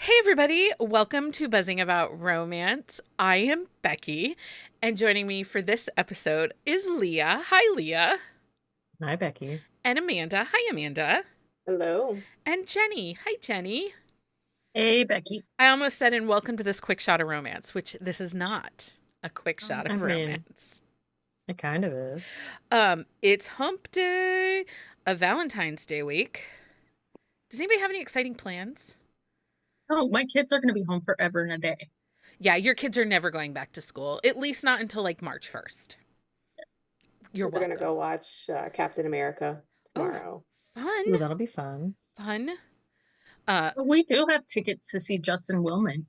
Hey, everybody. Welcome to Buzzing About Romance. I am Becky, and joining me for this episode is Leah. Hi, Leah. Hi, Becky. And Amanda. Hi, Amanda. Hello. And Jenny. Hi, Jenny. Hey, Becky. I almost said, and welcome to this quick shot of romance, which this is not a quick shot I of mean, romance. it kind of is. It's hump day, a Valentine's Day week. Does anybody have any exciting plans? Oh, my kids are going to be home forever and a day. Yeah, your kids are never going back to school, at least not until like March 1st. You're We're gonna welcome. go watch Captain America Oh, tomorrow. fun. Ooh, that'll be fun. Fun. Uh, We do have tickets to see Justin Willman,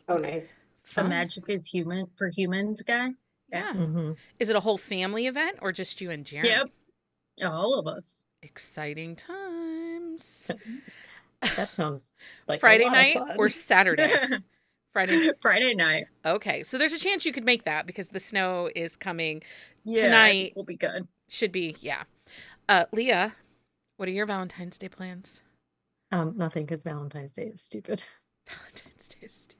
Oh, okay. nice. the Fun. Magic is Human for Humans guy. Yeah. Mm-hmm. Is it a whole family event or just you and Jeremy? Yep. All of us. Exciting times. That sounds like Friday a lot night of fun. or Saturday? Friday night. Friday night. Okay. So there's a chance you could make that because the snow is coming Yeah, tonight. will be good. Should be, yeah. Leah, what are your Valentine's Day plans? Nothing because Valentine's Day is stupid. Valentine's Day is stupid.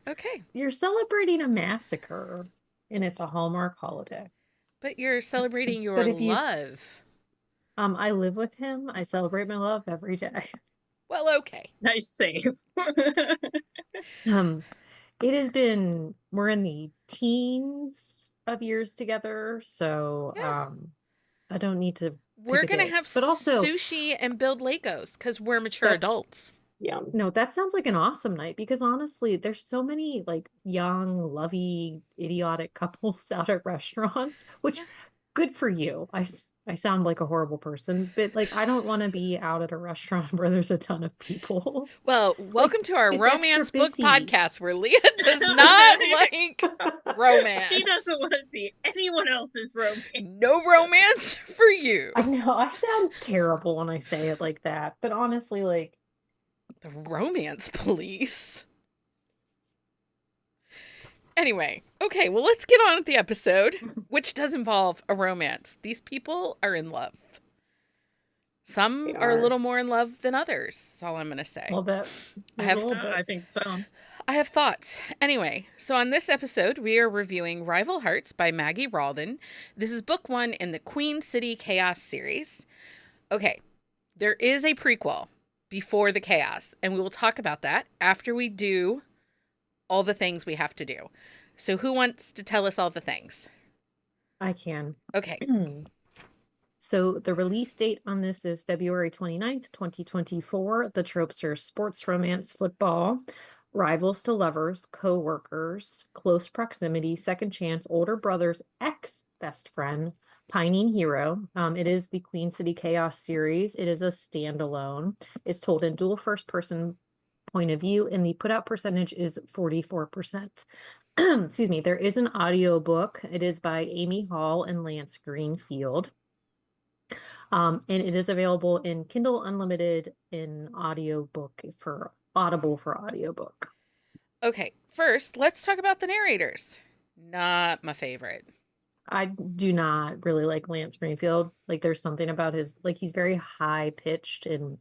Okay. You're celebrating a massacre, and it's a Hallmark holiday. But you're celebrating your But if you love. I live with him. I celebrate my love every day. Well, okay. Nice save. It has been, we're in the teens of years together, so Yeah. I don't need to We're pick a going to day. have But also, sushi and build Legos because we're mature that adults. Yum. no, that sounds like an awesome night because honestly, there's so many like young, lovey, idiotic couples out at restaurants, which Yeah. good for you. I sound like a horrible person, but like I don't want to be out at a restaurant where there's a ton of people. Well, welcome Like to our it's extra romance book busy. podcast where Leah does not like romance. She doesn't want to see anyone else's romance. No romance for you. I know I sound terrible when I say it like that, but honestly, like The romance police. Anyway, okay, well, let's get on with the episode, which does involve a romance. These people are in love. Some They are a are. little more in love than others. That's all I'm going to say. a little bit, I have- a little bit. I think so. I have thoughts. Anyway, so on this episode, we are reviewing Rival Hearts by Maggie Rawdon. This is book 1 in the Queen City Chaos series. Okay, there is a prequel before the chaos, and we will talk about that after we do all the things we have to do. So who wants to tell us all the things? I can. Okay. So the release date on this is February 29th, 2024. The tropes are sports, romance, football, rivals to lovers, co-workers, close proximity, second chance, older brother's ex-best friend, pining hero. It is the Queen City Chaos series. It is a standalone. It's told in dual first-person point of view, and the put-out percentage is 44%. Excuse me. There is an audiobook. It is by Amy Hall and Lance Greenfield. And it is available in Kindle Unlimited in audiobook for Audible for audiobook. Okay, first, let's talk about the narrators. Not my favorite. I do not really like Lance Greenfield. Like there's something about his, like he's very high pitched and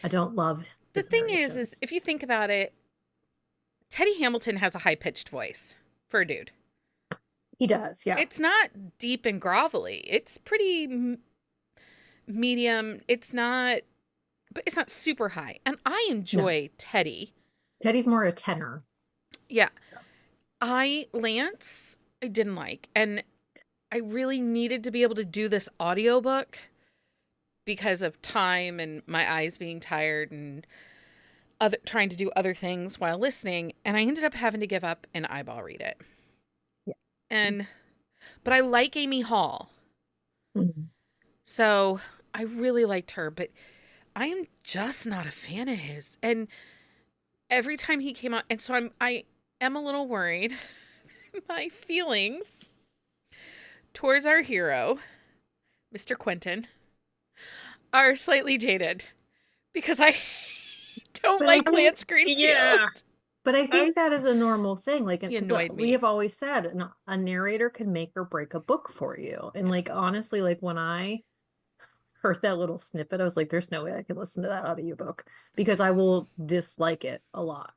I don't love The his thing is narrations. if you think about it, Teddy Hamilton has a high-pitched voice for a dude. He does, yeah. It's not deep and grovelly. It's pretty medium. It's not, but it's not super high. And I enjoy Teddy. Teddy's more a tenor. Yeah. Lance, I didn't like. And I really needed to be able to do this audiobook because of time and my eyes being tired and trying to do other things while listening. And I ended up having to give up and eyeball read it. Yeah. But I like Amy Hall. Mhm. So I really liked her, but I am just not a fan of his. And every time he came out, and so I am a little worried. My feelings towards our hero, Mr. Quentin, are slightly jaded because I don't But I like think- Lance Greenfield. Yeah. But I think was- that is a normal thing. Like, He 'cause, annoyed we me. have always said a narrator can make or break a book for you. And like, honestly, like when I heard that little snippet, I was like, there's no way I can listen to that audiobook because I will dislike it a lot.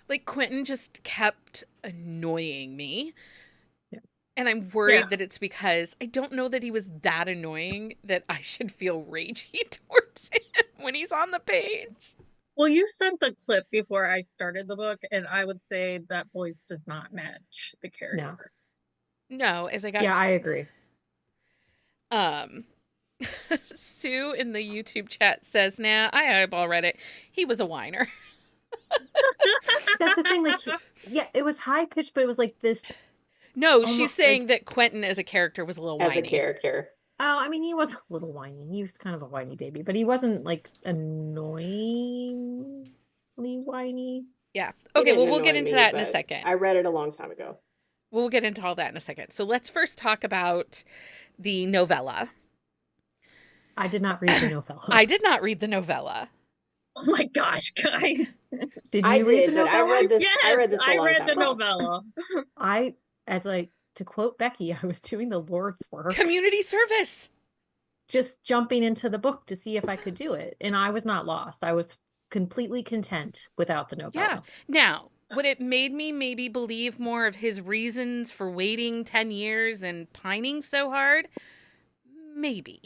Like, Quentin just kept annoying me. Yeah. And I'm Yeah. worried that it's because I don't know that he was that annoying that I should feel ragey towards him when he's on the page. Well, you sent the clip before I started the book, and I would say that voice does not match the character. No, as I got Yeah, I agree. Sue in the YouTube chat says, nah, I eyeball read it. He was a whiner. That's the thing, like, yeah, it was high pitched, but it was like this. No, Almost, she's saying that Quentin as a character was a little As whiny. a character. Oh, I mean, he was a little whiny. He was kind of a whiny baby, but he wasn't like annoyingly whiny. Yeah. It Okay, well, didn't we'll get annoy into me, that in a but second. I read it a long time ago. We'll get into all that in a second. So let's first talk about the novella. I did not read the novella. I did not read the novella. Oh my gosh, guys! Did you I read did, the but I novella? read this. Yes, I read this a long read time the ago. novella. To quote Becky, I was doing the Lord's work, Community service. just jumping into the book to see if I could do it, and I was not lost. I was completely content without the novella. Yeah. Now, would it made me maybe believe more of his reasons for waiting 10 years and pining so hard? Maybe.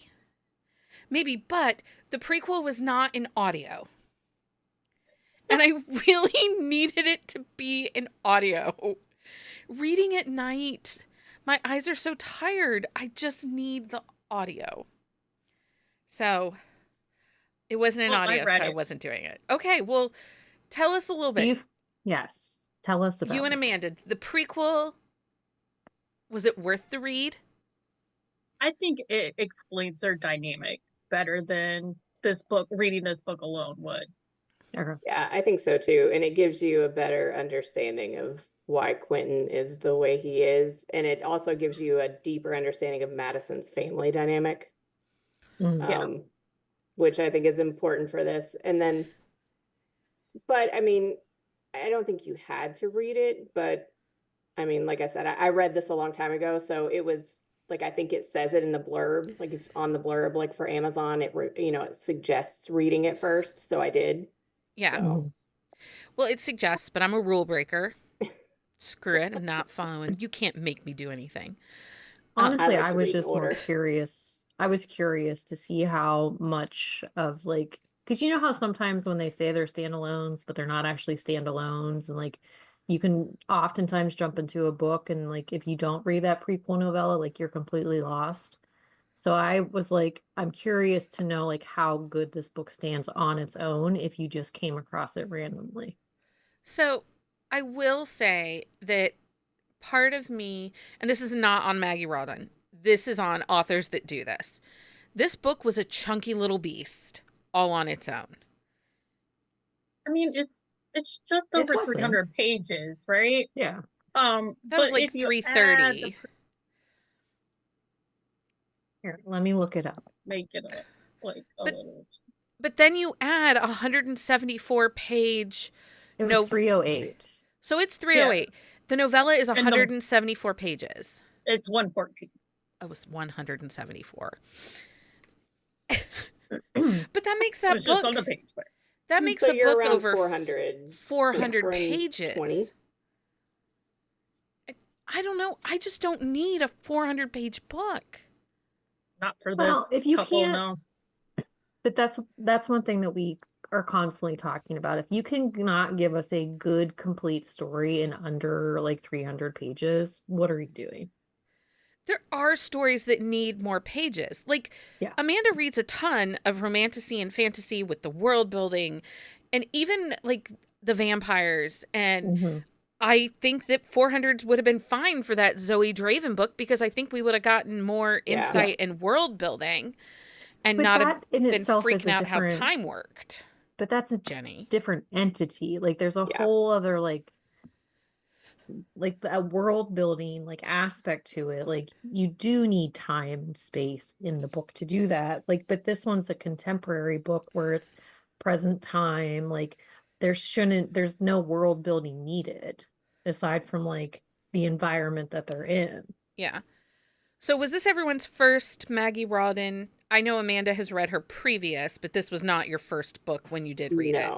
Maybe, but the prequel was not in audio. And I really needed it to be in audio. Reading at night, my eyes are so tired. I just need the audio. So it wasn't in Well, I audio, so read I it. wasn't doing it. Okay, well, tell us a little bit. Yes, tell us about You and it. Amanda, the prequel, was it worth the read? I think it explains their dynamic better than this book. Reading this book alone would. Okay. Yeah, I think so too. And it gives you a better understanding of why Quentin is the way he is. And it also gives you a deeper understanding of Madison's family dynamic, Mm. Yeah. which I think is important for this. And then, but I mean, I don't think you had to read it, but I mean, like I said, I read this a long time ago. So it was like, I think it says it in the blurb, like if on the blurb, like for Amazon, it suggests reading it first. So I did. Yeah. So. Mhm. Well, it suggests, but I'm a rule breaker. Screw it. I'm not following. You can't make me do anything. Honestly, I like I to was read in just more order. curious. I was curious to see how much of like, because you know how sometimes when they say they're standalones, but they're not actually standalones, and like you can oftentimes jump into a book and like if you don't read that prequel novella, like you're completely lost. So I was like, I'm curious to know like how good this book stands on its own if you just came across it randomly. So I will say that part of me, and this is not on Maggie Rawdon, this is on authors that do this. This book was a chunky little beast all on its own. I mean, it's just It over wasn't. 300 pages, right? Yeah. That was But like if you 330. Here, let me look it up. make it like a But- little. But then you add a 174 page. It was No. 308. So it's 308. The novella is And the- 174 pages. It's 114. It was 174. Yeah, But that makes It that was just on book, the page. But that makes So a you're book around over 400. 400 420? pages. I don't know. I just don't need a 400 page book. not for Well, this if you couple, can't- no. but that's one thing that we are constantly talking about. If you can not give us a good complete story in under like 300 pages, what are you doing? There are stories that need more pages. Like, Yeah. Amanda reads a ton of romantasy and fantasy with the world building and even like the vampires. And Mhm. I think that 400 would have been fine for that Zoe Draven book because I think we would have gotten more Yeah. insight and world building and But not have that in been itself is freaking a out how different- time worked, But that's a Jenny. different entity. Like there's a Yeah. whole other like a world building like aspect to it. Like you do need time and space in the book to do that. Like, but this one's a contemporary book where it's present time. Like there's no world building needed aside from like the environment that they're in. Yeah. So was this everyone's first Maggie Rawdon I know Amanda has read her previous, but this was not your first book when you did read it.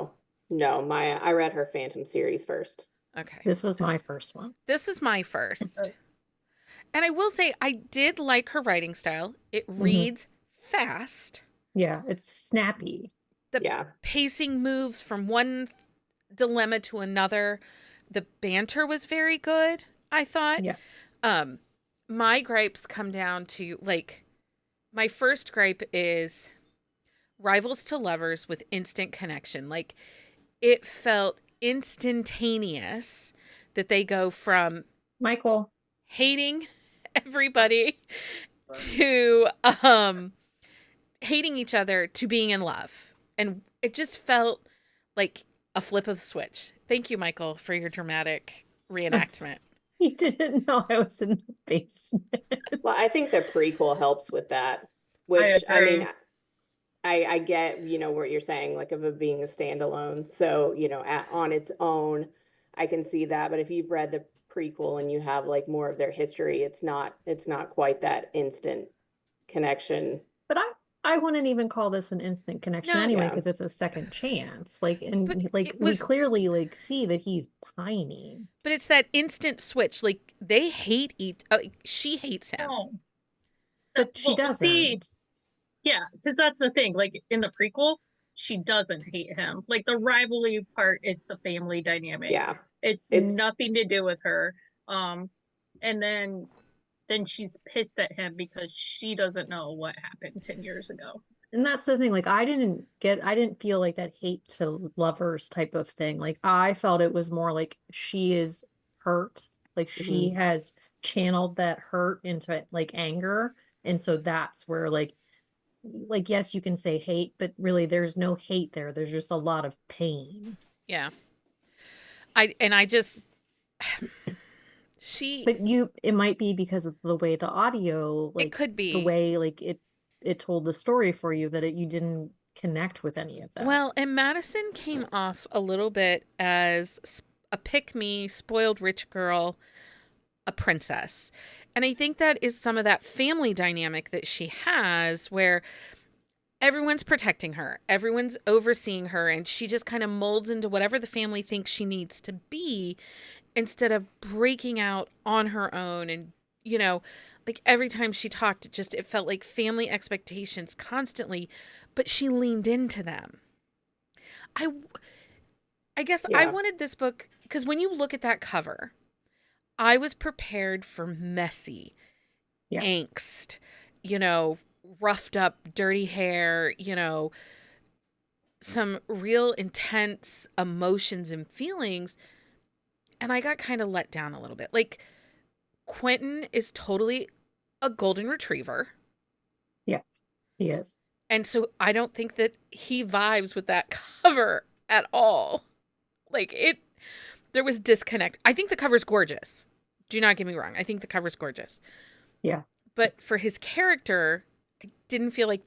No, I read her Phantom series first. Okay. This was my first one. This is my first. And I will say I did like her writing style. It reads fast. Yeah, it's snappy. The pacing moves from one dilemma to another. The banter was very good, I thought. Yeah. My gripes come down to, like, my first gripe is rivals to lovers with instant connection. Like, it felt instantaneous that they go from Michael hating everybody to hating each other to being in love. And it just felt like a flip of the switch. Thank you, Michael, for your dramatic reenactment. He didn't know I was in the basement. Well, I think the prequel helps with that, which I mean, I get, what you're saying, like of it being a standalone. So, on its own, I can see that. But if you've read the prequel and you have like more of their history, it's not quite that instant connection. But I wouldn't even call this an instant connection anyway, because it's a second chance. Like, and we clearly like see that he's pining. But it's that instant switch. Like, they hate she hates him. Oh. But she doesn't. See, yeah, because that's the thing. Like, in the prequel, she doesn't hate him. Like, the rivalry part is the family dynamic. Yeah. It's nothing to do with her. And then she's pissed at him because she doesn't know what happened 10 years ago. And that's the thing. Like, I didn't feel like that hate to lovers type of thing. Like, I felt it was more like she is hurt. Like, she has channeled that hurt into like anger. And so that's where like, yes, you can say hate, but really there's no hate there. There's just a lot of pain. Yeah. But it might be because of the way the audio, like, it could be the way like it told the story for you that you didn't connect with any of that. Well, and Madison came off a little bit as a pick-me, spoiled rich girl, a princess. And I think that is some of that family dynamic that she has where everyone's protecting her, everyone's overseeing her, and she just kind of molds into whatever the family thinks she needs to be instead of breaking out on her own. And, like every time she talked, it felt like family expectations constantly, but she leaned into them. I guess I wanted this book because when you look at that cover, I was prepared for messy angst, roughed up, dirty hair, some real intense emotions and feelings. And I got kind of let down a little bit. Like, Quentin is totally a golden retriever. Yeah, he is. And so I don't think that he vibes with that cover at all. Like, there was disconnect. I think the cover's gorgeous. Do not get me wrong. I think the cover's gorgeous. Yeah. But for his character, I didn't feel like,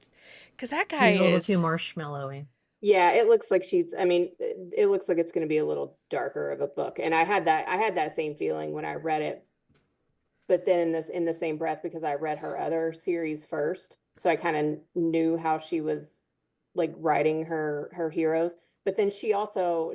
because that guy is a little too marshmallowy. Yeah, it looks like it looks like it's going to be a little darker of a book. And I had that same feeling when I read it. But then in the same breath, because I read her other series first, so I kind of knew how she was like writing her heroes. But then she also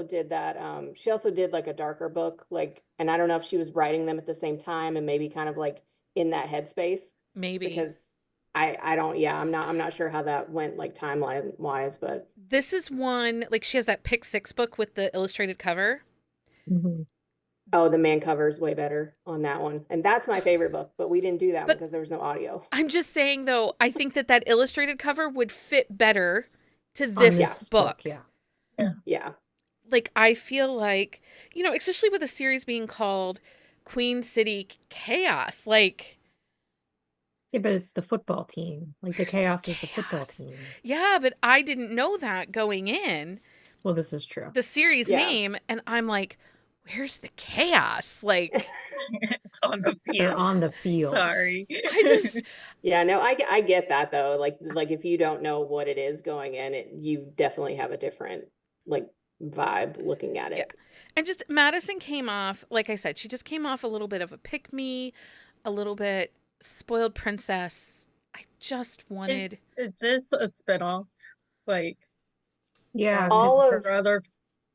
did that. She also did like a darker book, like, and I don't know if she was writing them at the same time and maybe kind of like in that headspace. Maybe because I'm not sure how that went like timeline wise, but this is one, like, she has that Pick 6 book with the illustrated cover. Mm-hmm. Oh, the man cover is way better on that one. And that's my favorite book, but we didn't do that one because there was no audio. I'm just saying, though, I think that illustrated cover would fit better to this book. Yeah. Like, I feel like, especially with a series being called Queen City Chaos, like... Yeah, but it's the football team. Like, the chaos is the football team. Yeah, but I didn't know that going in. Well, this is true. The series name, and I'm like... Where's the chaos? Like, it's on the field. They're on the field. Sorry. I get that though. Like if you don't know what it is going in, you definitely have a different like vibe looking at it. Yeah. And just Madison came off, like I said, she just came off a little bit of a pick-me, a little bit spoiled princess. just wanted. Is this a spinoff? Like, Yeah, All because of her other.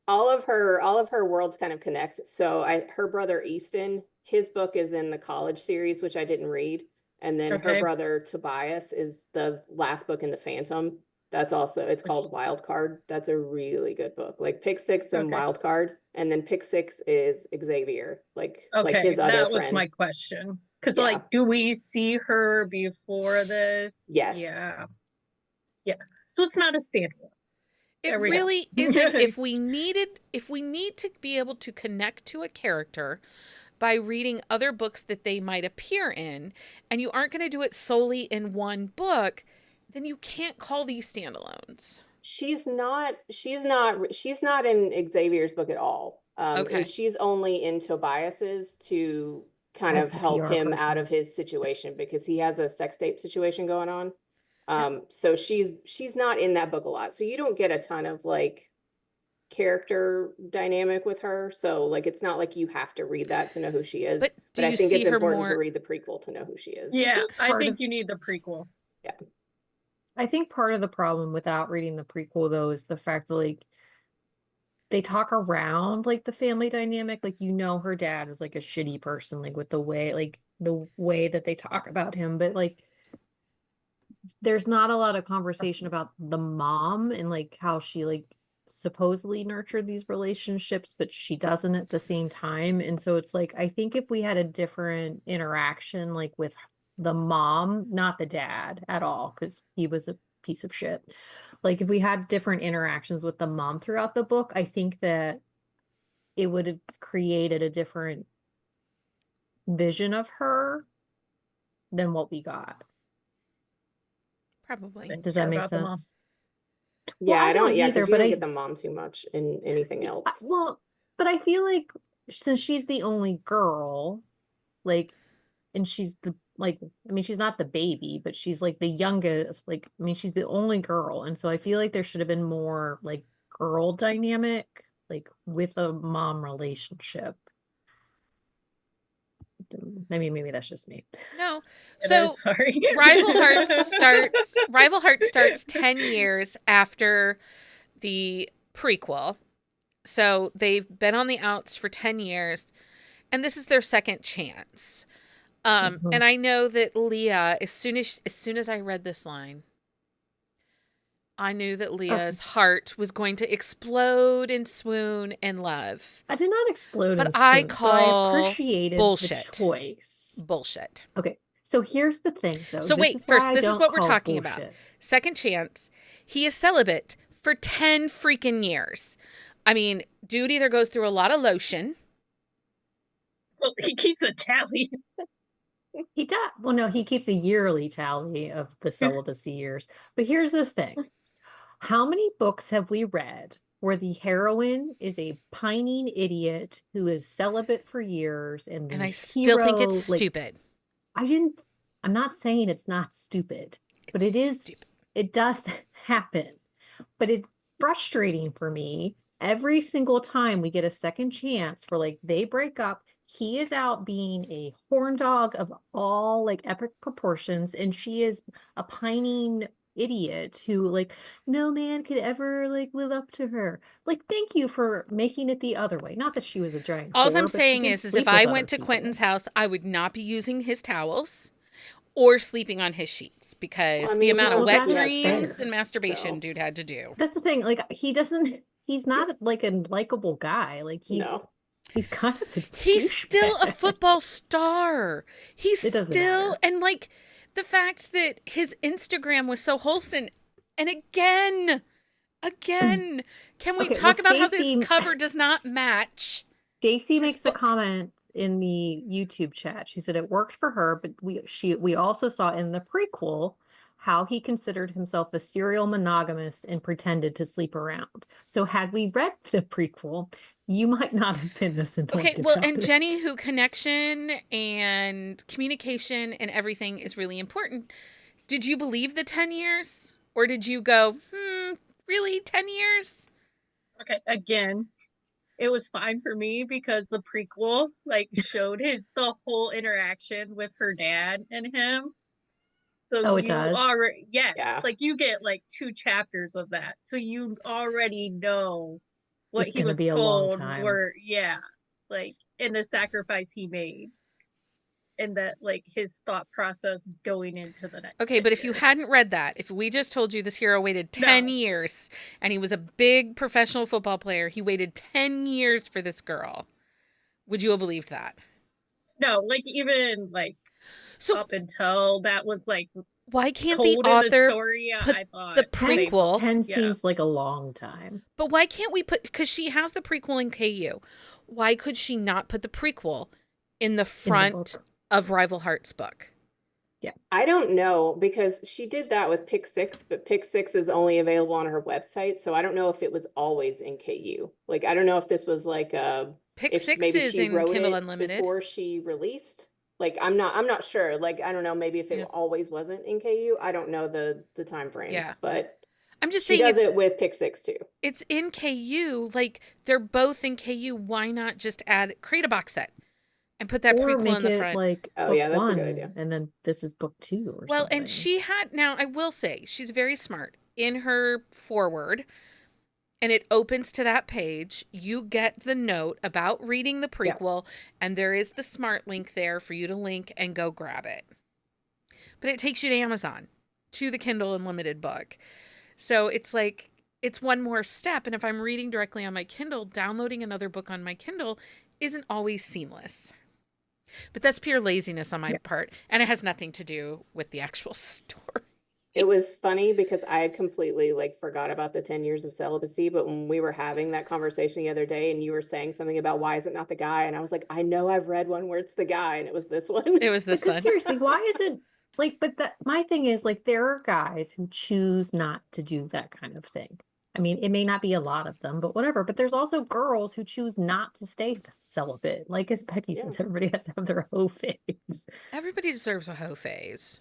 all of her worlds kind of connect. So her brother Easton, his book is in the college series, which I didn't read. And then her Okay. brother Tobias is the last book in the Phantom. That's also, it's called Wild Card. That's a really good book. Like Pick Six and Okay. Wild Card. And then Pick Six is Xavier, like Okay, his other that was friend. my question. Because, Yeah. like, do we see her before this? Yes. Yeah. Yeah. So it's not a standalone. It There we go. really isn't. If we need to be able to connect to a character by reading other books that they might appear in, and you aren't going to do it solely in one book, then you can't call these standalones. She's not in Xavier's book at all. Okay. And she's only in Tobias's to kind As of the help PR him out person. of his situation because he has a sex tape situation going on. So she's not in that book a lot. So you don't get a ton of like character dynamic with her. So like it's not like you have to read that to know who she is. But do I you think see it's her important to more? read the prequel to know who she is. Yeah, I part think of- you need the prequel. I think part of the problem without reading the prequel though is the fact that like they talk around like the family dynamic. Like her dad is like a shitty person, like with the way that they talk about him, but like there's not a lot of conversation about the mom and like how she like supposedly nurtured these relationships, but she doesn't at the same time. And so it's like I think if we had a different interaction like with the mom, not the dad at all, because he was a piece of shit. Like if we had different interactions with the mom throughout the book, I think that it would have created a different vision of her than what we got. Probably. Didn't Does care that make about the mom. sense? Yeah, Well, I I don't don't yeah, either, because you but don't I get the mom too much in anything else. well, but I feel like since she's the only girl, like, and she's the like, I mean, she's not the baby, but she's like the youngest. Like, I mean, she's the only girl, and so I feel like there should have been more like girl dynamic, like with a mom relationship. I mean, maybe that's just me. No. It So is, sorry. Rival Heart starts 10 years after the prequel. So they've been on the outs for 10 years, and this is their second chance. Mhm. And I know that Leah, as soon as I read this line, I knew that Leah's heart was going to explode and swoon in love. I did not explode But in I swoon, but I call appreciated bullshit. the choice. Bullshit. Okay, so here's the thing, though. So This wait, is why first, I this is don't what we're call talking about. bullshit. Second chance. He is celibate for 10 freaking years. I mean, dude either goes through a lot of lotion. Well, he keeps a tally. He does. Well, no, he keeps a yearly tally of the celibacy years. But here's the thing. How many books have we read where the heroine is a pining idiot who is celibate for years and the And I still think hero, it's like, stupid. I'm not saying it's not stupid, but it is, stupid. it does happen. But it's frustrating for me every single time we get a second chance for like they break up. He is out being a horn dog of all like epic proportions, and she is a pining idiot who like no man could ever like live up to her. Like, thank you for making it the other way. Not that she was a giant All whore, I'm but she saying did is sleep if I with went other to Quentin's people. house, I would not be using his towels or sleeping on his sheets because Well, I the mean, amount he of don't wet think he has dreams friends, and masturbation so. dude had to do. That's the thing. Like, he's not like a likable guy. Like, No. he's kind of a He's still a douchebag. football star. He's It doesn't still, matter. and like the fact that his Instagram was so wholesome. And again, can we Okay, talk well, about how this Stacey- cover does not match? Stacy This makes a book. comment in the YouTube chat. She said it worked for her, but we also saw in the prequel how he considered himself a serial monogamist and pretended to sleep around. So had we read the prequel, you might not have been this annoyed Okay, well, and about Jenni, it. who connection and communication and everything is really important. Did you believe the 10 years? Or did you go, really, 10 years? Okay, again, it was fine for me because the prequel like showed the whole interaction with her dad and him. So Oh, it you does? already, yes, Yeah. like you get like 2 chapters of that. So you already know what It's he gonna was be a long told time. were, yeah, like, and the sacrifice he made. And that, like, his thought process going into the next Okay, 10 but if you years. hadn't read that, if we just told you this hero waited 10 No. years and he was a big professional football player, he waited 10 years for this girl, would you have believed that? No, like, even, like, So up until that was, like, why can't the told in the author story, put I thought the 10, they will. prequel? 10 Yeah. seems like a long time. But why can't we put, because she has the prequel in KU, why could she not put the prequel in the In the front book. of Rival Hearts book? I don't know because she did that with Pick Six, but Pick Six is only available on her website. So I don't know if it was always in KU. Like, I don't know if this was like Pick if Six maybe is she in wrote Kindle it Unlimited. before she released. Like, I'm not sure. Like, I don't know, maybe if it Yeah. always wasn't in KU. I don't know the time frame. Yeah. But I'm just she saying does it with Pick Six too. it's in KU. Like, they're both in KU. Why not just create a box set and put that Or prequel make in the it front? like Oh, book yeah, that's a 1, good idea. and then this is book 2 or Well, something. and she had, now I will say, she's very smart. In her foreword, and it opens to that page, you get the note about reading the prequel, and there is the smart link there for you to link and go grab it. But it takes you to Amazon, to the Kindle Unlimited book. So it's like, it's one more step. And if I'm reading directly on my Kindle, downloading another book on my Kindle isn't always seamless. But that's pure laziness on my part. And it has nothing to do with the actual story. It was funny because I had completely like forgot about the 10 years of celibacy, but when we were having that conversation the other day and you were saying something about why is it not the guy, and I was like, I know I've read one where it's the guy, and it was this one. It was this Because one. seriously, why is it like, but my thing is like, there are guys who choose not to do that kind of thing. I mean, it may not be a lot of them, but whatever. But there's also girls who choose not to stay celibate. Like, as Becky Yeah. says, everybody has to have their hoe phase. Everybody deserves a hoe phase.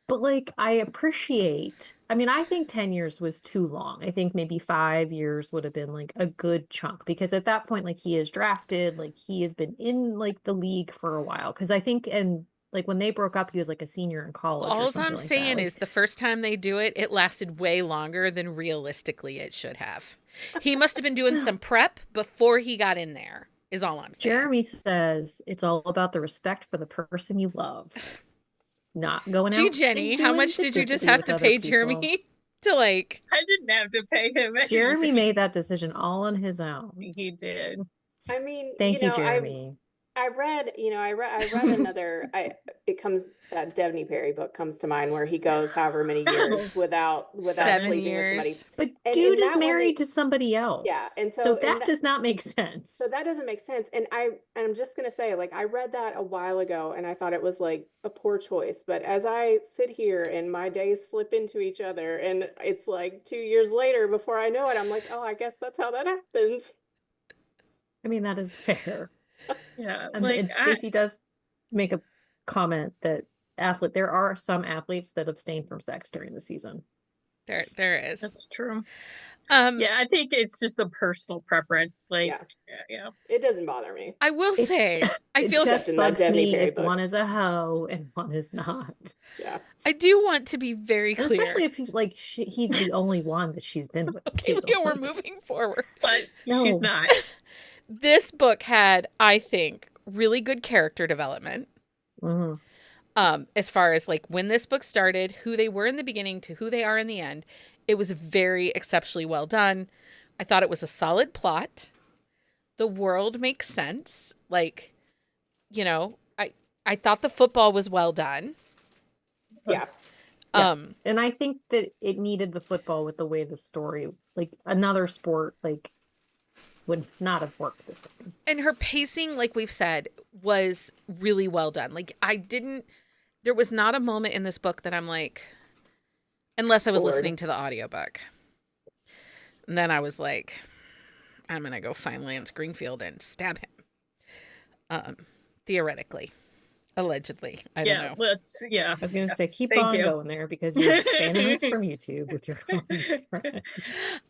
But like, I appreciate, I mean, I think 10 years was too long. I think maybe 5 years would have been like a good chunk, because at that point, like, he is drafted, like, he has been in like the league for a while. Because I think, and like when they broke up, he was like a senior in college or All something I'm like saying that. is the first time they do it, it lasted way longer than realistically it should have. He must have been doing some prep before he got in there, is all I'm saying. Jeremy says it's all about the respect for the person you love. Not going out. Gee, and Jenny, how doing much did you just doo-doo-doo have with to other pay people. Jeremy to like? I didn't have to pay him anything. Jeremy made that decision all on his own. He did. I mean, Thank you you, know, Jeremy. I read another, that Devney Perry book comes to mind where he goes however many years without 7 sleeping with somebody. years. But And dude in is that one, married to somebody else. Yeah, and so so that does not make sense. So that doesn't make sense. And I'm just gonna say, like, I read that a while ago and I thought it was like a poor choice. But as I sit here and my days slip into each other and it's like 2 years later before I know it, I'm like, oh, I guess that's how that happens. I mean, that is fair. Yeah, And, like, and Stacey does make a comment that there are some athletes that abstain from sex during the season. There is. that's true. Yeah, I think it's just a personal preference. Like, yeah. It doesn't bother me. I will say, I it feel just in that bugs Devney me Perry if book. one is a hoe and one is not. Yeah. I do want to be very And clear. especially if he's like he's the only one that she's been with. Okay, too. Leah, we're Like, moving forward. But No. she's not. This book had, I think, really good character development. mhm. As far as like when this book started, who they were in the beginning to who they are in the end. It was very exceptionally well done. I thought it was a solid plot. The world makes sense. Like, you know, I thought the football was well done. Yeah. And I think that it needed the football with the way the story, like another sport, like would not have worked the same. And her pacing, like we've said, was really well done. Like there was not a moment in this book that I'm like, unless I was Bored. listening to the audiobook. And then I was like, I'm going to go find Lance Greenfield and stab him. Theoretically. Allegedly. I don't know. Yeah. I was going to say, keep Thank on you. going there because you're famous from YouTube with your comments. Friend.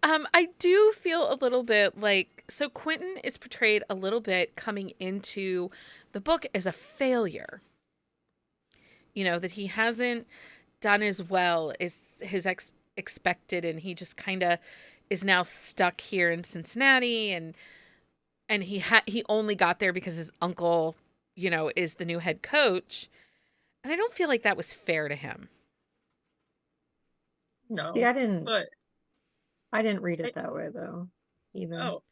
I do feel a little bit like, so Quentin is portrayed a little bit coming into the book as a failure. You know, that he hasn't done as well as his expected, and he just kind of is now stuck here in Cincinnati, and he only got there because his uncle, is the new head coach, and I don't feel like that was fair to him. No. Yeah, But I didn't read it that way though. Even. oh.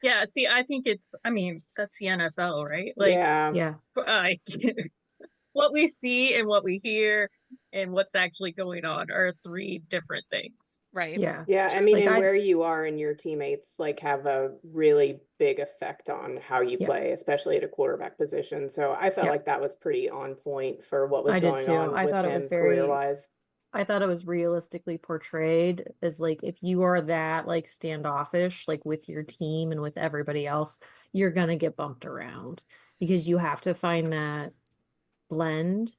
Yeah, see, I think that's the NFL, right? Yeah. What we see and what we hear and what's actually going on are three different things. Right. Yeah. Yeah, I mean, Like, and I- where you are and your teammates have a really big effect on how you Yeah. play, especially at a quarterback position. So I felt Yeah. like that was pretty on point for what was I did going too. on I with thought it him was very- career-wise. I thought it was realistically portrayed as like, if you are that like standoffish, like with your team and with everybody else, you're gonna get bumped around because you have to find that blend.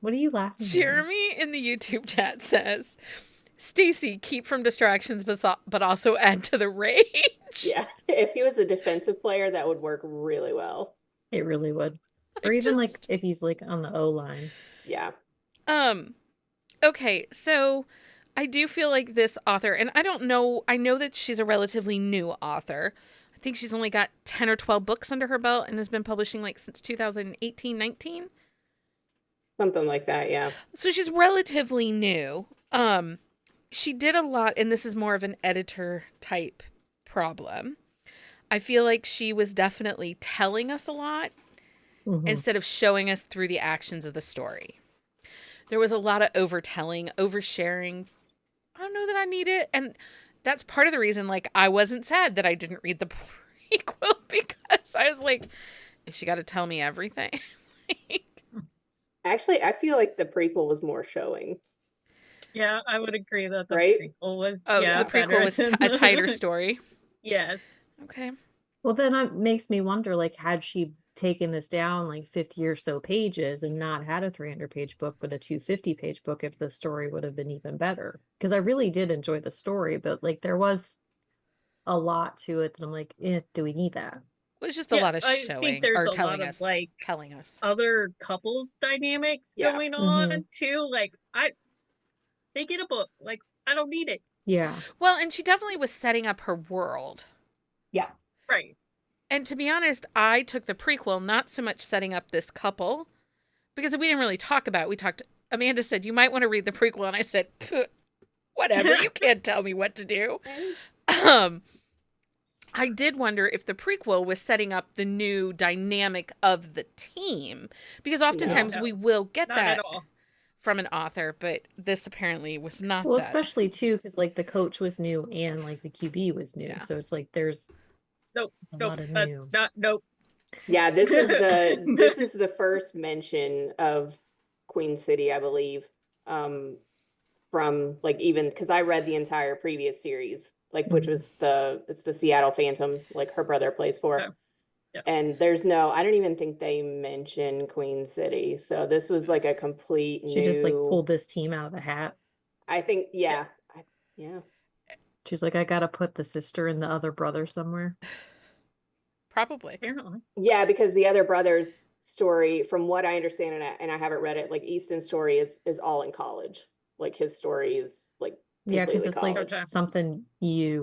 What are you laughing at? Jeremy in the YouTube chat says, Stacy, keep from distractions, but also add to the rage. Yeah, if he was a defensive player, that would work really well. It really would. Or even like if he's like on the O line. Yeah. Okay, so I do feel like this author, and I don't know, I know that she's a relatively new author. I think she's only got 10 or 12 books under her belt and has been publishing like since 2018, 19. Something like that, yeah. So she's relatively new. She did a lot, and this is more of an editor type problem. I feel like she was definitely telling us a lot Mhm. instead of showing us through the actions of the story. There was a lot of overtelling, oversharing. I don't know that I need it. And that's part of the reason, like, I wasn't sad that I didn't read the prequel, because I was like, is she got to tell me everything? Actually, I feel like the prequel was more showing. Yeah, I would agree that the Right? prequel was Oh, so the prequel was a tighter story. Yes. Okay. Well, then it makes me wonder, like, had she taken this down like 50 or so pages and not had a 300-page book, but a 250-page book, if the story would have been even better. Because I really did enjoy the story, but like there was a lot to it that I'm like, do we need that? It was just a lot of I showing think there's or a telling lot us. of like telling us. other couples dynamics Yeah. going on Mhm. too. Like they get a book. Like I don't need it. Yeah. Well, and she definitely was setting up her world. Yeah. Right. And to be honest, I took the prequel not so much setting up this couple, because we didn't really talk about it. We talked, Amanda said, you might want to read the prequel. And I said, whatever, you can't tell me what to do. I did wonder if the prequel was setting up the new dynamic of the team, because oftentimes No. we will get Not that at all. from an author, but this apparently was not Well, that. especially too, because like the coach was new and like the QB was new. Yeah. So it's like there's Nope. a Nope. lot of That's new. not nope. Yeah, this is the first mention of Queen City, I believe. From like, even because I read the entire previous series, like, which was it's the Seattle Phantom, like her brother plays for. Okay. Yep. And I don't even think they mention Queen City. So this was like a complete She new, just like pulled this team out of the hat. I think, yeah. Yes. Yeah. She's like, I gotta put the sister and the other brother somewhere. Probably. Apparently. Yeah, because the other brother's story, from what I understand, and I haven't read it, like Easton's story is all in college. Like his story is like Yeah, because completely it's college. like something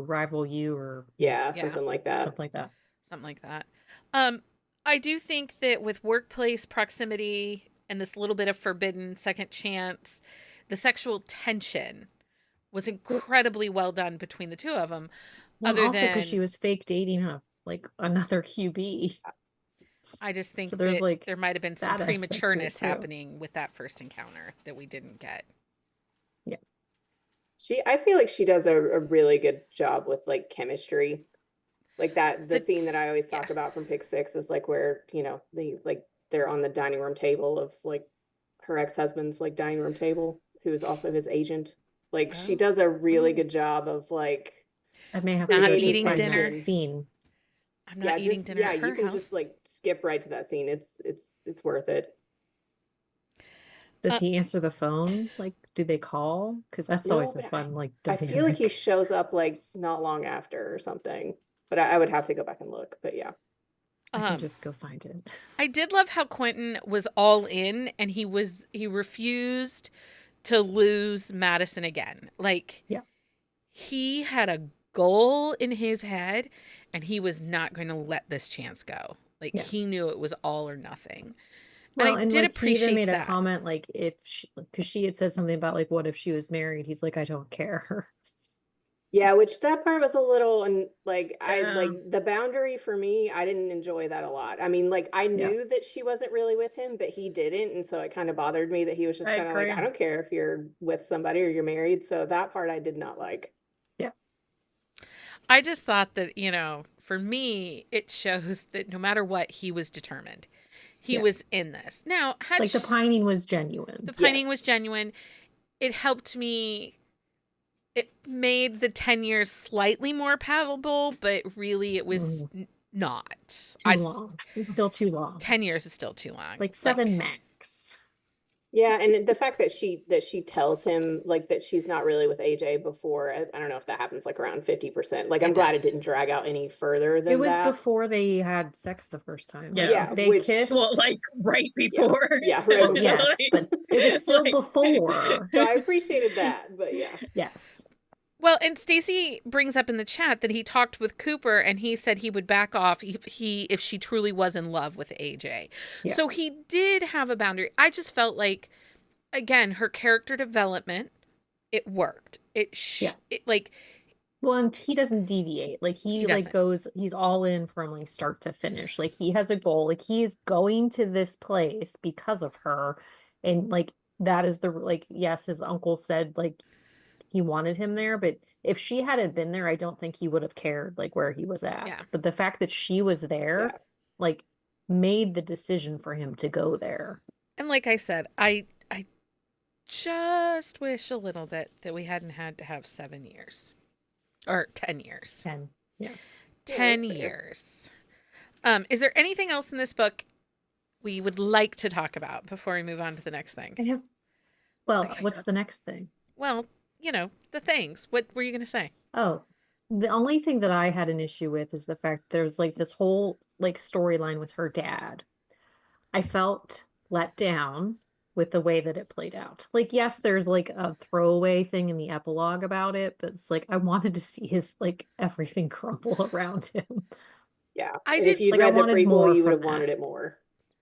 rival you, or Yeah, Yeah. something like that. something like that. Something like that. I do think that with workplace proximity and this little bit of forbidden second chance, the sexual tension was incredibly well done between the two of them. Well, Other also because than- she was fake dating another QB. I just think So there's, that like, there might have been some that aspect to it, prematureness too. happening with that first encounter that we didn't get. I feel like she does a really good job with like chemistry. Like the scene that I always talk about from Pick 6 is like where, they're on the dining room table of like her ex-husband's like dining room table, who's also his agent. Like she does a really good job of like, I may have Not to go eating just find dinner. that scene. I'm not eating dinner at her you can house. just like skip right to that scene. It's worth it. Does he answer the phone? Like, do they call? Because that's always No, a but fun, like, I feel like he dynamic. shows up like not long after or something, but I would have to go back and look. But yeah, I can Um, just go find it. I did love how Quentin was all in and he refused to lose Madison again. Like Yeah. he had a goal in his head and he was not going to let this chance go. Like Yeah. he knew it was all or nothing. Well, I and did like he even appreciate made a that. comment like if she, because she had said something about like what if she was married? He's like, I don't care. Yeah, which that part was a little, and like I like Yeah. the boundary for me, I didn't enjoy that a lot. I mean, like I Yeah. knew that she wasn't really with him, but he didn't, and so it kind of bothered me that he was just I kind of like, I agree. don't care if you're with somebody or you're married. So that part I did not like. Yeah. I just thought that, for me, it shows that no matter what, he was determined. He Yeah. was in this. Now, Like the pining was genuine. the pining Yes. was genuine. It helped me. It made the 10 years slightly more palatable, but really it was not. Too long. It's still too long. 10 years is still too long. Like 7 max. Yeah, and the fact that she tells him like that she's not really with AJ before, I don't know if that happens like around 50%. Like I'm It glad it does. didn't drag out any further than It was that. before they had sex the first time. Like, Yeah. they which- kissed. Well, like right before. Yeah, right Well, before. yes, but it was still Like- before. So I appreciated that, but yeah. Yes. Well, and Stacy brings up in the chat that he talked with Cooper and he said he would back off if she truly was in love with AJ. Yeah. So he did have a boundary. I just felt like, again, her character development, it worked. It like, Well, and he doesn't deviate. Like he like doesn't. goes, he's all in from like start to finish. Like he has a goal. Like he is going to this place because of her. And like that is the like, yes, his uncle said like he wanted him there, but if she hadn't been there, I don't think he would have cared like where he was at. Yeah. But the fact that she was there, Yeah. like made the decision for him to go there. And like I said, I just wish a little bit that we hadn't had to have 7 years or 10 years. 10. Yeah. 10 that's fair. years. Is there anything else in this book we would like to talk about before we move on to the next thing? I have, well, Okay. what's the next thing? Well, the things. What were you going to say? Oh, the only thing that I had an issue with is the fact there's like this whole like storyline with her dad. I felt let down with the way that it played out. Like, yes, there's like a throwaway thing in the epilogue about it, but it's like I wanted to see his like everything crumble around him. Yeah. I And did- if you'd like, I read the wanted more prequel, you would from have wanted that. it more.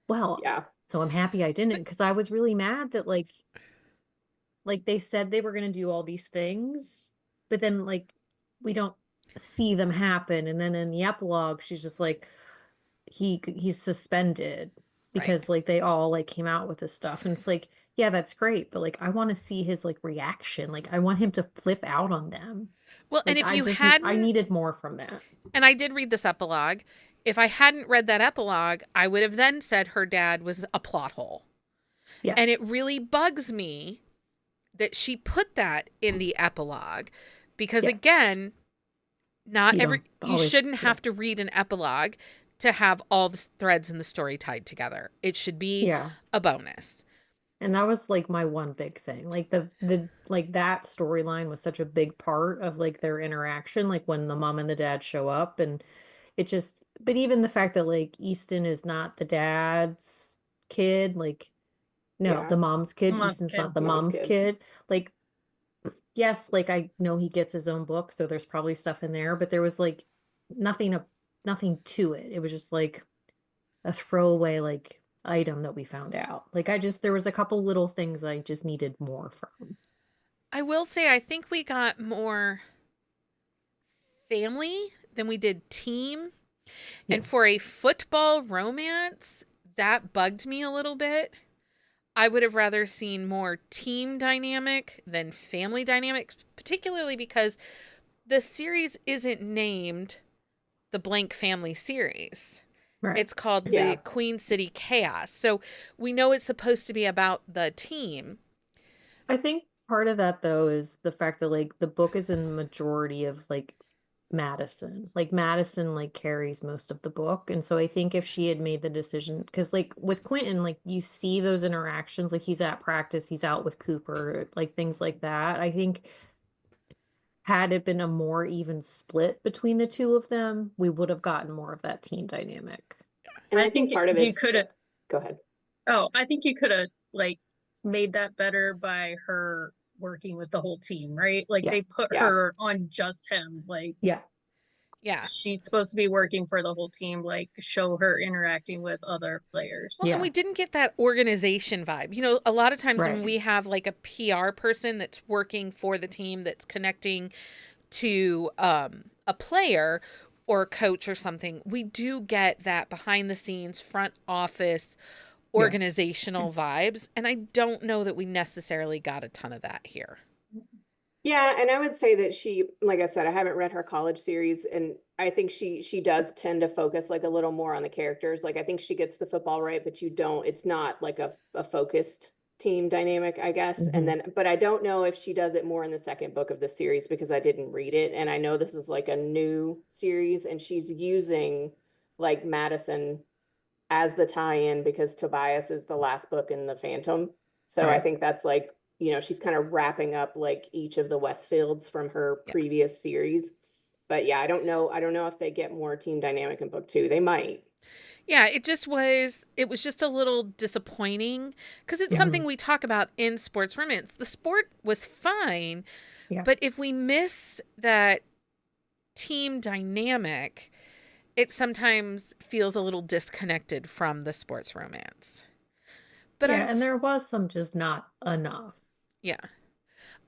Well, Yeah. so I'm happy I didn't because I was really mad that like they said they were going to do all these things, but then like we don't see them happen. And then in the epilogue, she's just like, he's suspended because like they all like came out with this stuff. And it's like, yeah, that's great. But like, I want to see his like reaction. Like I want him to flip out on them. Well, Like, and if you I hadn't, needed more from that. and I did read this epilogue, if I hadn't read that epilogue, I would have then said her dad was a plot hole. Yeah. And it really bugs me that she put that in the epilogue because Yeah. again, not You every don't you always- shouldn't yeah. have to read an epilogue to have all the threads in the story tied together. It should be Yeah. a bonus. And that was like my one big thing. Like the like that storyline was such a big part of like their interaction, like when the mom and the dad show up and it just but even the fact that like Easton is not the dad's kid, like no, Yeah. the mom's kid. Mom's Easton's kid. not the Mom's mom's kid. kid. Like yes, like I know he gets his own book, so there's probably stuff in there, but there was like nothing to it. It was just like a throwaway like item that we found out. Like there was a couple little things I just needed more from. I will say I think we got more family than we did team. And Yeah. for a football romance, that bugged me a little bit. I would have rather seen more team dynamic than family dynamic, particularly because the series isn't named the Blank Family series. Right. It's called Yeah. the Queen City Chaos. So we know it's supposed to be about the team. I think part of that though is the fact that like the book is in majority of like Madison. Like Madison like carries most of the book. And so I think if she had made the decision, because like with Quentin, like you see those interactions, like he's at practice, he's out with Cooper, like things like that. I think had it been a more even split between the two of them, we would have gotten more of that team dynamic. And I I think think part of you it's, could have. go ahead. Oh, I think you could have like made that better by her working with the whole team, right? Like Yeah. they put Yeah. her on just him. Like Yeah. Yeah. she's supposed to be working for the whole team. Like show her interacting with other players. Well, and we didn't get that organization vibe. You know, a lot of times when Right. we have like a PR person that's working for the team that's connecting to a player or a coach or something, we do get that behind the scenes, front office, organizational vibes. And I don't know that we necessarily got a ton of that here. Yeah, and I would say that she, like I said, I haven't read her college series, and I think she does tend to focus like a little more on the characters. Like I think she gets the football right, but you don't, it's not like a focused team dynamic, I guess. And then, but I don't know if she does it more in the second book of the series because I didn't read it. And I know this is like a new series, and she's using like Madison as the tie-in because Tobias is the last book in the Phantom. So I Right. think that's like, you know, she's kind of wrapping up like each of the Westfields from her previous series. But yeah, I don't know if they get more team dynamic in book 2. They might. Yeah, it was just a little disappointing because it's something we talk about in sports romance. The sport was fine, but if we miss that team dynamic, it sometimes feels a little disconnected from the sports romance. But and there was some just not enough. Yeah.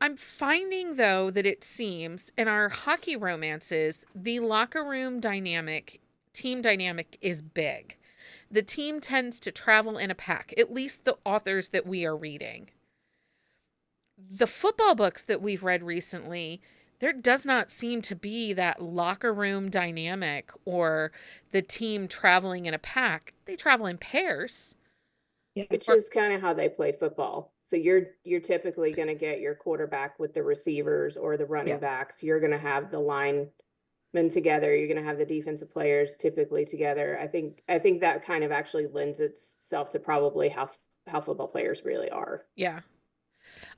I'm finding, though, that it seems in our hockey romances, the locker room dynamic, team dynamic is big. The team tends to travel in a pack, at least the authors that we are reading. The football books that we've read recently, there does not seem to be that locker room dynamic or the team traveling in a pack. They travel in pairs. Which is kind of how they play football. So you're typically going to get your quarterback with the receivers or the running backs. You're going to have the linemen together. You're going to have the defensive players typically together. I think that kind of actually lends itself to probably how football players really are. Yeah.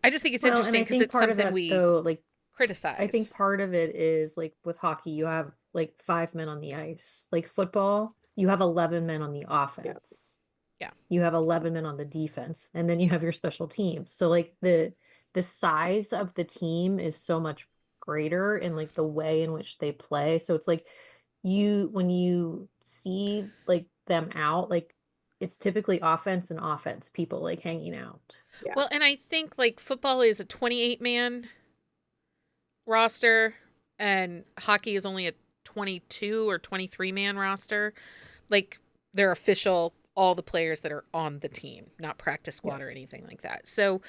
I just think it's interesting because it's something we criticize. I think part of it is like with hockey, you have like 5 men on the ice. Like football, you have 11 men on the offense. Yeah. You have 11 men on the defense, and then you have your special teams. So like the size of the team is so much greater in like the way in which they play. So it's like when you see like them out, like it's typically offense and offense people like hanging out. Yeah. Well, and I think like football is a 28-man roster and hockey is only a 22 or 23-man roster. Like they're official, all the players that are on the team, not practice squad or anything like that. So,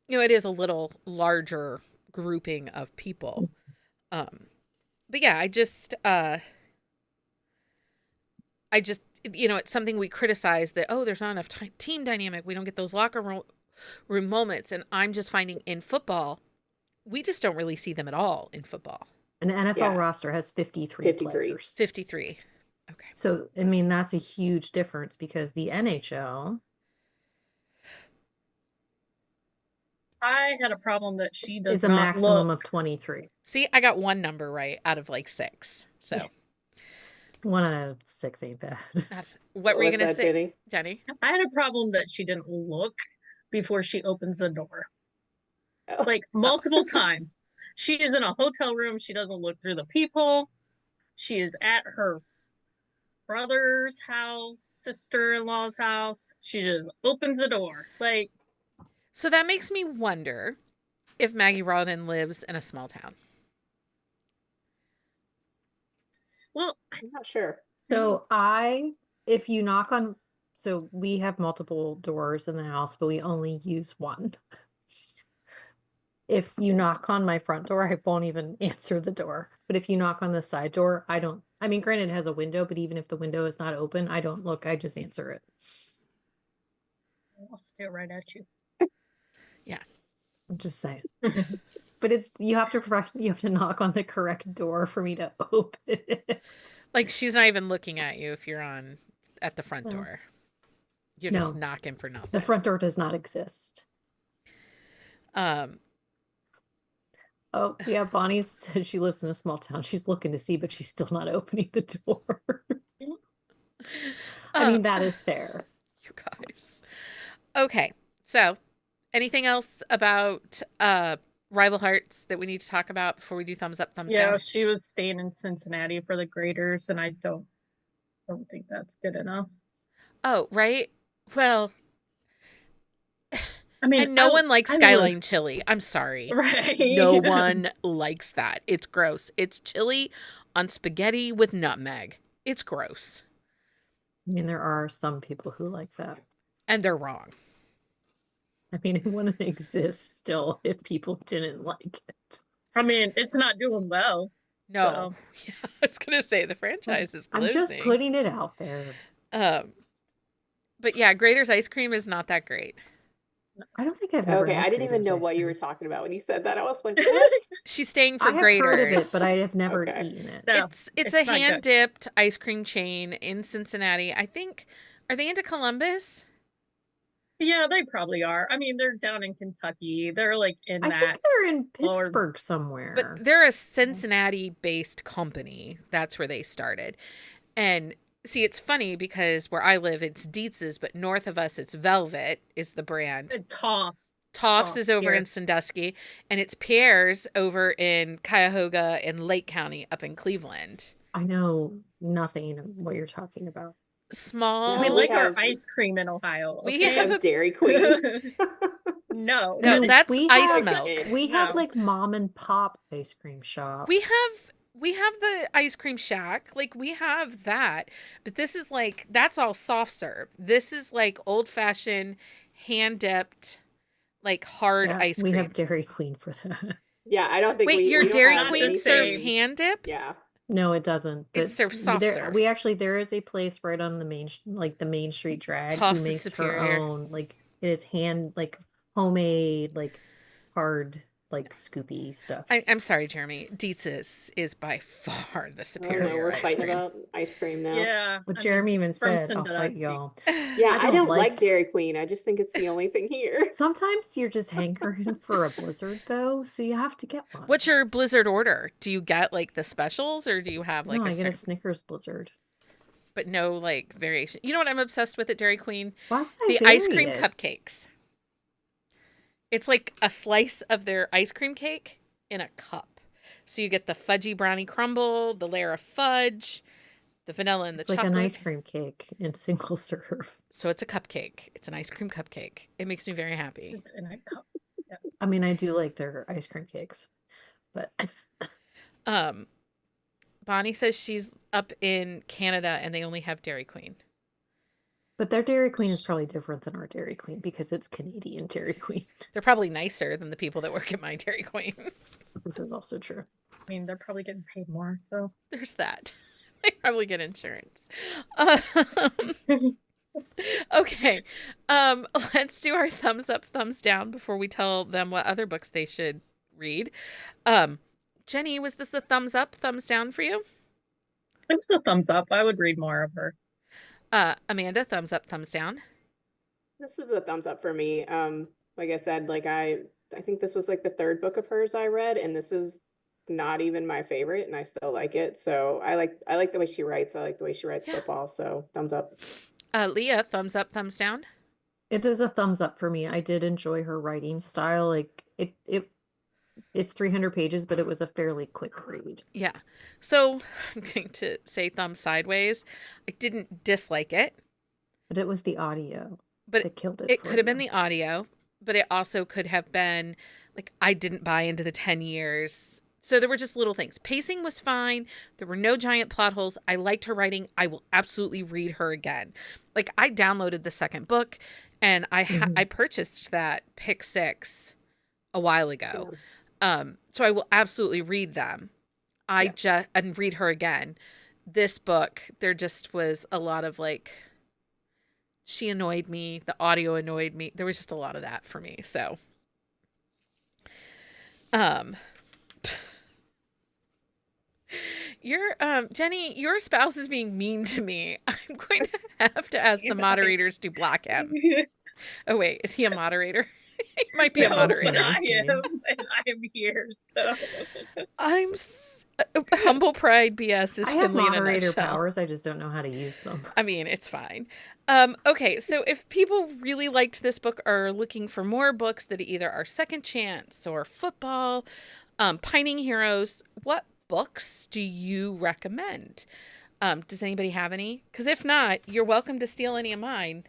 you know, it is a little larger grouping of people. But yeah, I just, you know, it's something we criticize that, oh, there's not enough team dynamic. We don't get those locker room moments. And I'm just finding in football, we just don't really see them at all in football. An NFL roster has 53 players. 53. Okay. So, I mean, that's a huge difference because the NHL. I had a problem that she does is a not maximum look. of 23. See, I got one number right out of like 6. So 1 out of 6 ain't bad. What were you going to say, Jenny? Jenny? I had a problem that she didn't look before she opens the door. Oh. Like multiple times. She is in a hotel room. She doesn't look through the people. She is at her brother's house, sister-in-law's house. She just opens the door. Like, so that makes me wonder if Maggie Rawdon lives in a small town. well, I'm not sure. So if you knock on, so we have multiple doors in the house, but we only use one. If you knock on my front door, I won't even answer the door. But if you knock on the side door, I mean, granted, it has a window, but even if the window is not open, I don't look, I just answer it. I'll stare right at you. Yeah. I'm just saying. But you have to knock on the correct door for me to open it. Like she's not even looking at you if you're at the front door. You're just No. knocking for nothing. The front door does not exist. Oh, yeah, Bonnie said she lives in a small town. She's looking to see, but she's still not opening the door. I mean, Um, that is fair. you guys. Okay. So, anything else about Rival Hearts that we need to talk about before we do thumbs up, thumbs Yeah, down? she was staying in Cincinnati for the graders, and I don't think that's good enough. Oh, right. Well, I mean, and no one likes I Skyline chili. I'm sorry. right. No one likes that. It's gross. It's chili on spaghetti with nutmeg. It's gross. I mean, there are some people who like that. And they're wrong. I mean, it wouldn't exist still if people didn't like it. I mean, it's not doing well. No. Yeah, I was going to say the franchise is closing. I'm just putting it out there. But yeah, Grater's ice cream is not that great. I don't think I've ever Okay, had I didn't even Grater's know ice what you were cream. talking about when you said that. I was like, what? She's staying for I have Grater's. heard of it, but I have never Okay. eaten it. No, It's a not good. hand-dipped ice cream chain in Cincinnati. I think, are they into Columbus? Yeah, they probably are. I mean, they're down in Kentucky. They're like in I that. think they're in lower- Pittsburgh somewhere. But they're a Cincinnati-based company. That's where they started. And see, it's funny because where I live, it's Dietz's, but north of us, it's Velvet is the brand. Toffs. Toffs is over here. in Sandusky, and it's Pierre's over in Cuyahoga and Lake County up in Cleveland. I know nothing of what you're talking about. Small. We No, like our have- ice cream in Ohio. We okay? have Have a- Dairy Queen. No, No, mean, that's we ice have- milk. We have No. like mom and pop ice cream shops. We have the ice cream shack. Like we have that. But this is like that's all soft serve. This is like old fashioned hand dipped like hard Yeah, ice we cream. have Dairy Queen for that. Yeah, I don't think Wait, your we don't Dairy have Queen anything- serves hand dip? Yeah. No, it doesn't. It but serves soft there, serve. We actually there is a place right on the the Main Street drag Toffs who is makes her superior. own like it is hand like homemade like hard like scoopy stuff. I'm sorry, Jeremy. Dietz's is by far the Oh, no, superior we're ice fighting cream. about ice cream now. Yeah. What I mean, Jeremy even from said, I'll fight Sandusky. y'all. Yeah, I I don't don't like like- Dairy Queen. I just think it's the only thing here. Sometimes you're just hankering for a blizzard though, so you have to get one. What's your Blizzard order? Do you get like the specials or do you have like no, a I get a certain, Snickers blizzard. but no like variation? You know what I'm obsessed with at Dairy Queen? Why would I The ice vary cream it? cupcakes. It's like a slice of their ice cream cake in a cup. So you get the fudgy brownie crumble, the layer of fudge, the vanilla and the It's like chocolate. an ice cream cake in single serve. So it's a cupcake. It's an ice cream cupcake. It makes me very happy. It's in a cup. Yes. I mean, I do like their ice cream cakes, but Bonnie says she's up in Canada and they only have Dairy Queen. their Dairy Queen is probably different than our Dairy Queen because it's Canadian Dairy Queen. They're probably nicer than the people that work at my Dairy Queen. This is also true. I mean, they're probably getting paid more. So There's that. They probably get insurance. Okay. Let's do our thumbs up, thumbs down before we tell them what other books they should read. Jenni, was this a thumbs up, thumbs down for you? it was a thumbs up. I would read more of her. Amanda, thumbs up, thumbs down. This is a thumbs up for me. Like I said, like I think this was like the third book of hers I read, and this is not even my favorite, and I still like it. So I like the way she writes. I like the way she writes Yeah. football. So thumbs up. Leah, thumbs up, thumbs down. It is a thumbs up for me. I did enjoy her writing style. Like it's 300 pages, but it was a fairly quick read. Yeah. So I'm going to say thumb sideways. I didn't dislike it, But it was the audio but that killed it. it for could have been you. the audio, but it also could have been like I didn't buy into the 10 years. So there were just little things. Pacing was fine. There were no giant plot holes. I liked her writing. I will absolutely read her again. Like I downloaded the second book and I purchased that Pick 6 a while ago. So I will absolutely read them. And read her again. This book, there just was a lot of like, she annoyed me. The audio annoyed me. There was just a lot of that for me. So, Jenni, your spouse is being mean to me. I'm going to have to ask the moderators to block him. Oh wait, is he a moderator? He might be a No, moderator. I am, and I am here. So. Humble Pride BS is I have Finley in a moderator nutshell. powers. I just don't know how to use them. I mean, it's fine. Okay, so if people really liked this book, are looking for more books that either are second chance or football, Pining Heroes, what books do you recommend? Does anybody have any? Because if not, you're welcome to steal any of mine.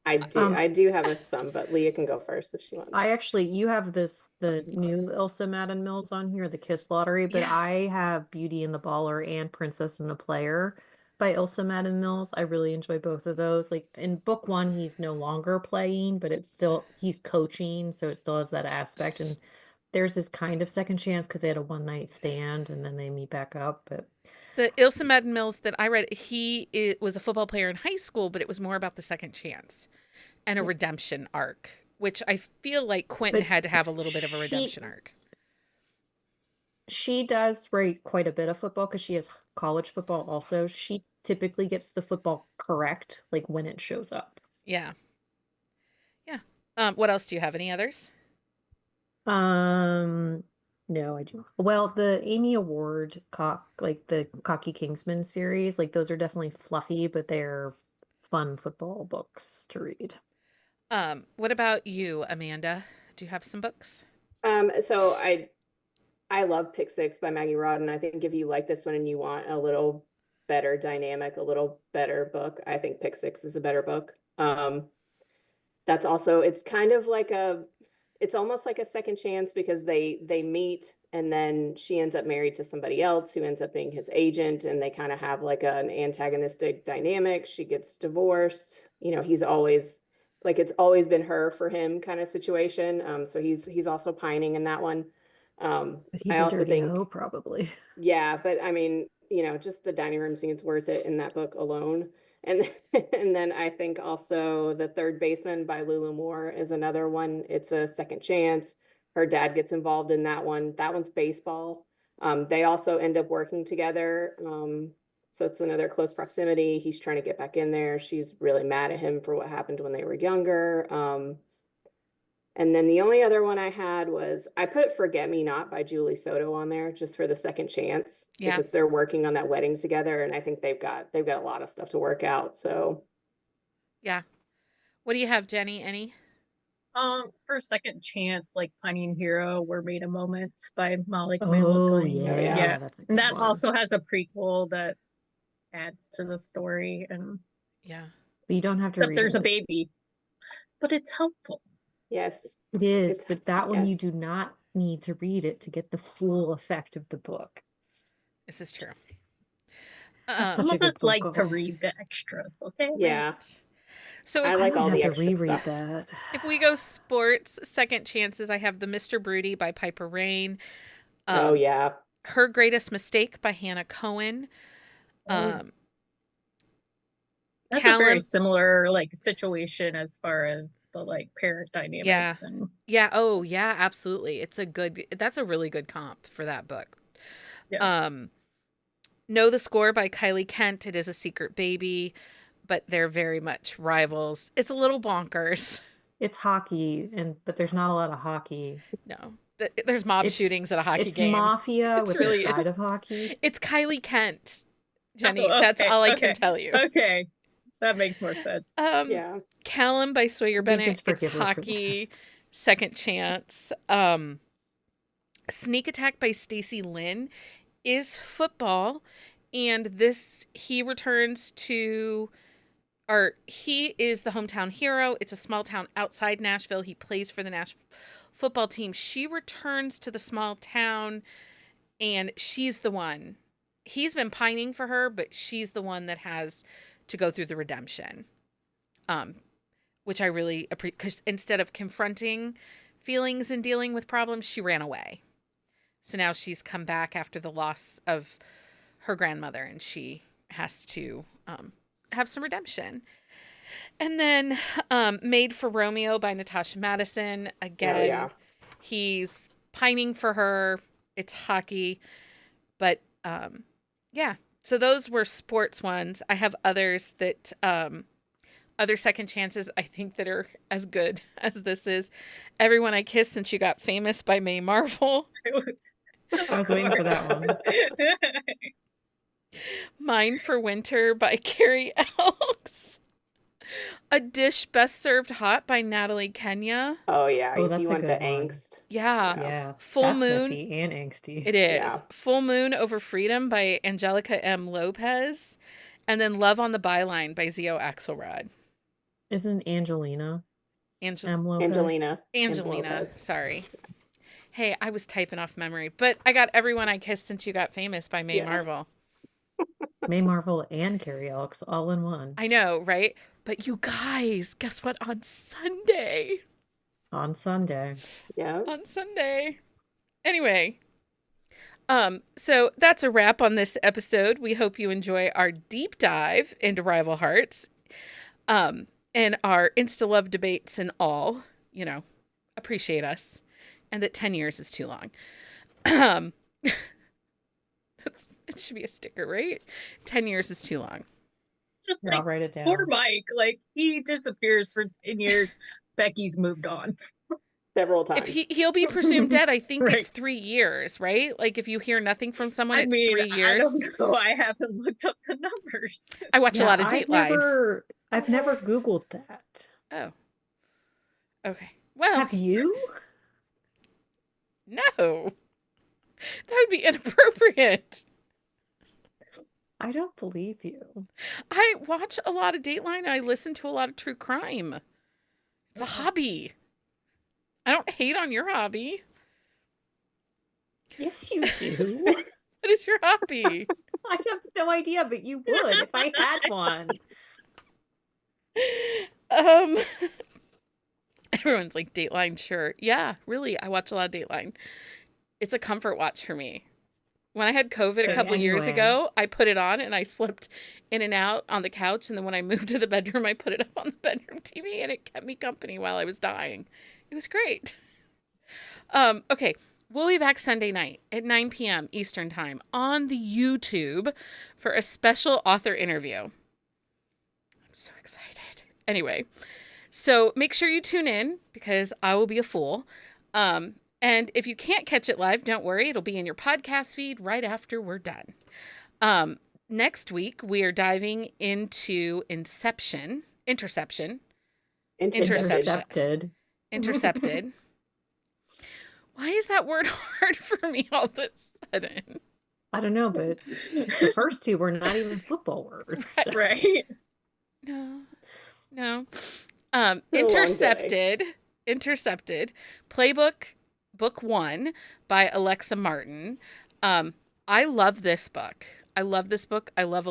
I do have some, but Leah can go first if she wants. You have the new Ilsa Madden Mills on here, the Kiss Lottery, but Yeah. I have Beauty and the Baller and Princess and the Player by Ilsa Madden Mills. I really enjoy both of those. Like in book one, he's no longer playing, but he's coaching, so it still has that aspect. And there's this kind of second chance because they had a one night stand and then they meet back up. But The Ilsa Madden Mills that I read, it was a football player in high school, but it was more about the second chance and a redemption arc, which I feel like Quentin But had to have a little bit of a she- redemption arc. she does write quite a bit of football because she has college football also. She typically gets the football correct, like when it shows up. Yeah. Yeah. What else do you have? Any others? No, I do. Well, the Amy Award like the Cocky Kingsman series, like those are definitely fluffy, but they're fun football books to read. What about you, Amanda? Do you have some books? So I love Pick Six by Maggie Rawdon. I think if you like this one and you want a little better dynamic, a little better book, I think Pick Six is a better book. That's also, it's almost like a second chance because they meet and then she ends up married to somebody else who ends up being his agent, and they kind of have like an antagonistic dynamic. She gets divorced. He's always like, it's always been her for him kind of situation. So he's also pining in that one. But he's I a also dirty think, hoe, probably. yeah, but I mean, just the dining room scene's worth it in that book alone. And and then I think also The Third Baseman by Lulu Moore is another one. It's a second chance. Her dad gets involved in that one. That one's baseball. They also end up working together. So it's another close proximity. He's trying to get back in there. She's really mad at him for what happened when they were younger. And then the only other one I had was, I put Forget Me Not by Julie Soto on there just for the second chance, Yeah. because they're working on that wedding together, and I think they've got a lot of stuff to work out. So Yeah. What do you have, Jenny? Any? For second chance, like Pining Hero, Were Made a Moments by Molly Quinn Oh McLean. yeah, that's a good And that one. also has a prequel that adds to the story, and Yeah. But you don't have to except read there's a it. baby, but it's helpful. yes, It is, It's- but that one you yes. do not need to read it to get the full effect of the book. This is true. Just- Um, such Some a of good us like book. to read the extras, okay? Yeah. right. So I if, like I all have the to extra reread stuff. that. if we go sports, second chances, I have The Mr. Broody by Piper Rain. Oh yeah. Her Greatest Mistake by Hannah Cohen. Um, That's a very Callum, similar like situation as far as the like parent dynamics. Yeah. And yeah, oh yeah, absolutely. That's a really good comp for that book. Yeah. Know the Score by Kylie Kent. It is a secret baby, but they're very much rivals. It's a little bonkers. It's hockey, but there's not a lot of hockey. No, there's mob It's- shootings at a hockey It's game. mafia It's with really- a side of hockey. It's Kylie Kent, Jenny. Oh, That's okay, all I okay, can tell you. Okay. That makes more sense. Yeah. Callum by Sawyer We Bennett. just It's forgive her for that. hockey. Second chance. Sneak Attack by Stacy Lynn is football, and he is the hometown hero. It's a small town outside Nashville. He plays for the Nashville football team. She returns to the small town, and she's the one. He's been pining for her, but she's the one that has to go through the redemption. Which I really appreciate, because instead of confronting feelings and dealing with problems, she ran away. So now she's come back after the loss of her grandmother, and she has to have some redemption. And then Made for Romeo by Natasha Madison. Again, yeah. he's pining for her. It's hockey. But yeah, so those were sports ones. I have others that other second chances I think that are as good as this is. Everyone I Kissed Since You Got Famous by Mae Marvel. I was waiting for that one. Mine for Winter by Carrie Elks. A Dish Best Served Hot by Natalie Kenya. Oh yeah, Oh, if that's you a want the good one. angst. Yeah. Yeah, Full that's Moon. messy and angsty. It is. Yeah. Full Moon Over Freedom by Angelica M. Lopez. And then Love on the Byline by Zio Axelrod. Isn't Angelina M. Lopez? Angelina. Lopez. Sorry. Hey, I was typing off memory, but I got Everyone I Kissed Since You Got Famous by May Yeah. Marvel. May Marvel and Carrie Elks all in one. I know, right? But you guys, guess what? On Sunday. On Sunday. Yeah. On Sunday. Anyway, so that's a wrap on this episode. We hope you enjoy our deep dive into Rival Hearts, and our Insta-love debates and all. You know, appreciate us, and that 10 years is too long. It should be a sticker, right? 10 years is too long. Just Yeah, I'll like write it down. poor Mike, like he disappears for 10 years. Becky's moved on. Several times. If he'll be presumed dead, I think Right. it's 3 years, right? Like if you hear nothing from someone, I it's mean, 3 I years. don't know. I haven't looked up the numbers. I watch a lot of Dateline. I've never Googled that. Oh. Okay. Well, Have you? no. That would be inappropriate. I don't believe you. I watch a lot of Dateline and I listen to a lot of true crime. It's a hobby. I don't hate on your hobby. Yes, you do. What is your hobby? I have no idea, but you would if I had one. Everyone's like, Dateline, sure. Yeah, really. I watch a lot of Dateline. It's a comfort watch for me. When I had COVID a But couple years anyway. ago, I put it on and I slept in and out on the couch. And then when I moved to the bedroom, I put it up on the bedroom TV and it kept me company while I was dying. It was great. Okay. We'll be back Sunday night at 9 p.m. Eastern Time on the YouTube for a special author interview. I'm so excited. Anyway, so make sure you tune in because I will be a fool. And if you can't catch it live, don't worry. It'll be in your podcast feed right after we're done. Next week, we are diving into Intercepted. Intercepted. Why is that word hard for me all of a sudden? I don't know, but the first two were not even football words. Right. No. It's been a long day. Intercepted. Playbook Book 1 by Alexa Martin. I love this book. I love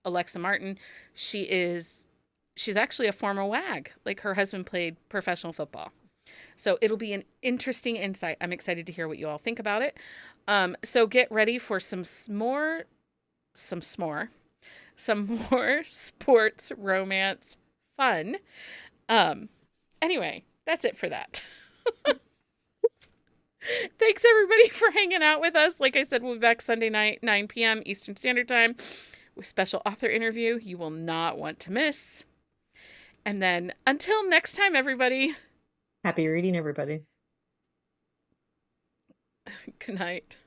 Alexa Martin. She's actually a former WAG. Like her husband played professional football. So it'll be an interesting insight. I'm excited to hear what you all think about it. So get ready for some more sports romance fun. Anyway, that's it for that. Thanks everybody for hanging out with us. Like I said, we'll be back Sunday night, 9 p.m. Eastern Standard Time with special author interview you will not want to miss. And then until next time, everybody. Happy reading, everybody. Good night.